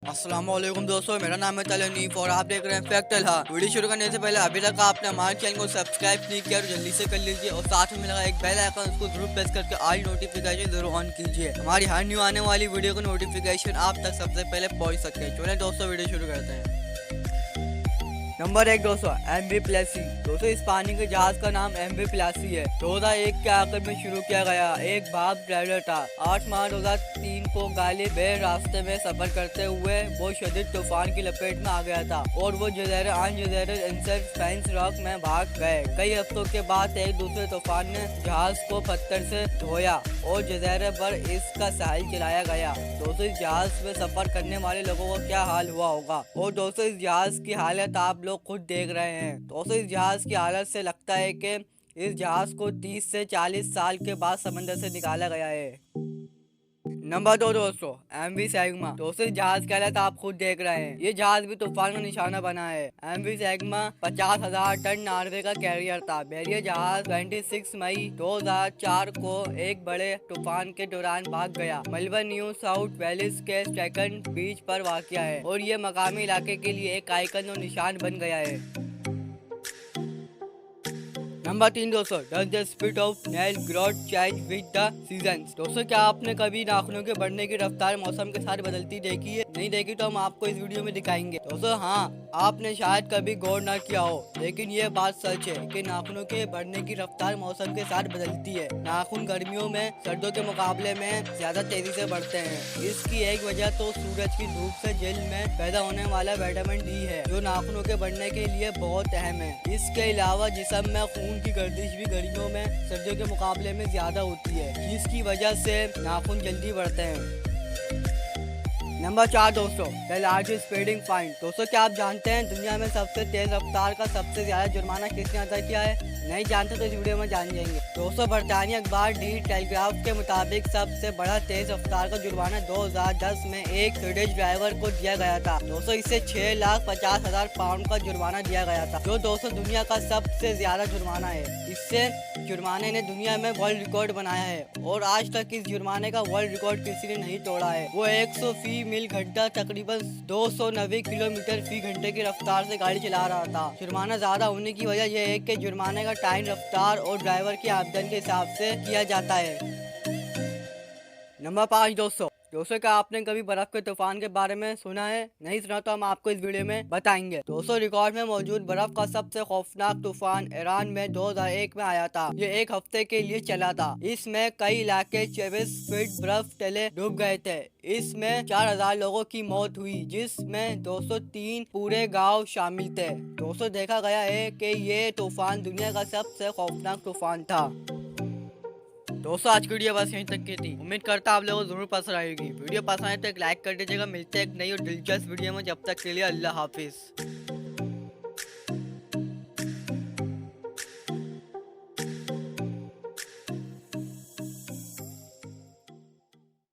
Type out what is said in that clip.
अस्सलामुअलैकुम दोस्तों, मेरा नाम है तलनीफ और आप देख रहे हैं फैक्टल। हाँ, वीडियो शुरू करने से पहले अभी तक आपने हमारे चैनल को सब्सक्राइब नहीं किया तो जल्दी से कर लीजिए और साथ में लगा एक बेल आइकन, उसको जरूर प्रेस करके ऑल नोटिफिकेशन जरूर ऑन कीजिए। हमारी हर न्यू आने वाली वीडियो का नोटिफिकेशन आप तक सबसे पहले पहुंच सके। चलिए दोस्तों, वीडियो शुरू करते हैं। नंबर 1 दोस्तों, एमवी प्लेसी। दोस्तों, इस पानी के जहाज का नाम एमवी प्लेसी है। 2001 के आखिर में शुरू किया गया एक भाप ड्राइवर था। 8 मार्च 2003 को गालिब बे रास्ते में सफर करते हुए वो शदीद तूफान की लपेट में आ गया था और वो स्पेंस रॉक में भाग गए। कई हफ्तों के बाद एक दूसरे तूफान ने जहाज को पत्थर से धोया और जजीरे पर इसका साहिल चलाया गया। दोस्तों, इस जहाज में सफर करने वाले लोगों का क्या हाल हुआ होगा। और दोस्तों, इस जहाज की हालत आप लोग खुद देख रहे हैं। दोस्तों, इस जहाज की हालत से लगता है कि इस जहाज को 30 से 40 साल के बाद समंदर से निकाला गया है। नंबर 2 दोस्तों, एमवी सैगमा। दोस्तों, इस जहाज की हालत आप खुद देख रहे हैं। ये जहाज भी तूफान का निशाना बना है। एमवी सैगमा 50,000 टन नार्वे का कैरियर था। बैरियर जहाज 26 मई 2004 को एक बड़े तूफान के दौरान भाग गया। मेलबर्न न्यू साउथ वेल्स के सेकंड बीच पर वाक़या है और ये मकामी इलाके के लिए एक आइकन और निशान बन गया है। नंबर 3 दोस्तों, does the speed of nail growth change with the seasons. दोस्तों, क्या आपने कभी नाखूनों के बढ़ने की रफ्तार मौसम के साथ बदलती देखी है? नहीं देखी तो हम आपको इस वीडियो में दिखाएंगे। दोस्तों, हाँ, आपने शायद कभी गौर न किया हो, लेकिन ये बात सच है कि नाखूनों के बढ़ने की रफ्तार मौसम के साथ बदलती है। नाखून गर्मियों में सर्दियों के मुकाबले में ज्यादा तेजी से बढ़ते हैं। इसकी एक वजह तो सूरज की धूप से जेल में पैदा होने वाला विटामिन डी है, जो नाखूनों के बढ़ने के लिए बहुत अहम है। इसके अलावा जिस्म में खून की गर्दिश भी गर्मियों में सर्दियों के मुकाबले में ज्यादा होती है, जिसकी वजह से नाखून जल्दी बढ़ते हैं। नंबर 4 दोस्तों, द लार्जेस्ट स्पीडिंग फाइन। दोस्तों, क्या आप जानते हैं दुनिया में सबसे तेज रफ्तार का सबसे ज्यादा जुर्माना किसने अदा किया है? नहीं जानते तो इस वीडियो में जान जाएंगे। दोस्तों, बरतानिया अखबार डी टेलीग्राफ के मुताबिक सबसे बड़ा तेज रफ्तार का जुर्माना 2010 में एक स्वीडिश ड्राइवर को दिया गया था। दोस्तों, इसे 6,50,000 पाउंड का जुर्माना दिया गया था, जो दोस्तों दुनिया का सबसे ज्यादा जुर्माना है। इससे जुर्माने ने दुनिया में वर्ल्ड रिकॉर्ड बनाया है और आज तक इस जुर्माने का वर्ल्ड रिकॉर्ड किसी ने नहीं तोड़ा है। वो 100 फी मील घंटा तकरीबन 290 किलोमीटर फी घंटे की रफ्तार से गाड़ी चला रहा था। जुर्माना ज्यादा होने की वजह यह है कि जुर्माने का टाइम रफ्तार और ड्राइवर की आमदन के हिसाब से किया जाता है। नंबर 5 दोस्तों, क्या आपने कभी बर्फ के तूफान के बारे में सुना है? नहीं सुना तो हम आपको इस वीडियो में बताएंगे। दोस्तों, रिकॉर्ड में मौजूद बर्फ का सबसे खौफनाक तूफान ईरान में 2001 में आया था। ये एक हफ्ते के लिए चला था। इसमें कई इलाके 24 फीट बर्फ तले डूब गए थे। इसमें 4,000 लोगों की मौत हुई, जिसमें 203 पूरे गांव शामिल थे। दोस्तों, देखा गया है कि ये तूफान दुनिया का सबसे खौफनाक तूफान था। दोस्तों, आज की वीडियो बस यहीं तक की थी। उम्मीद करता आप लोगों को जरूर पसंद आएगी। वीडियो पसंद आए तो एक लाइक कर दीजिएगा। मिलते हैं एक नई और दिलचस्प वीडियो में। जब तक के लिए अल्लाह हाफिज।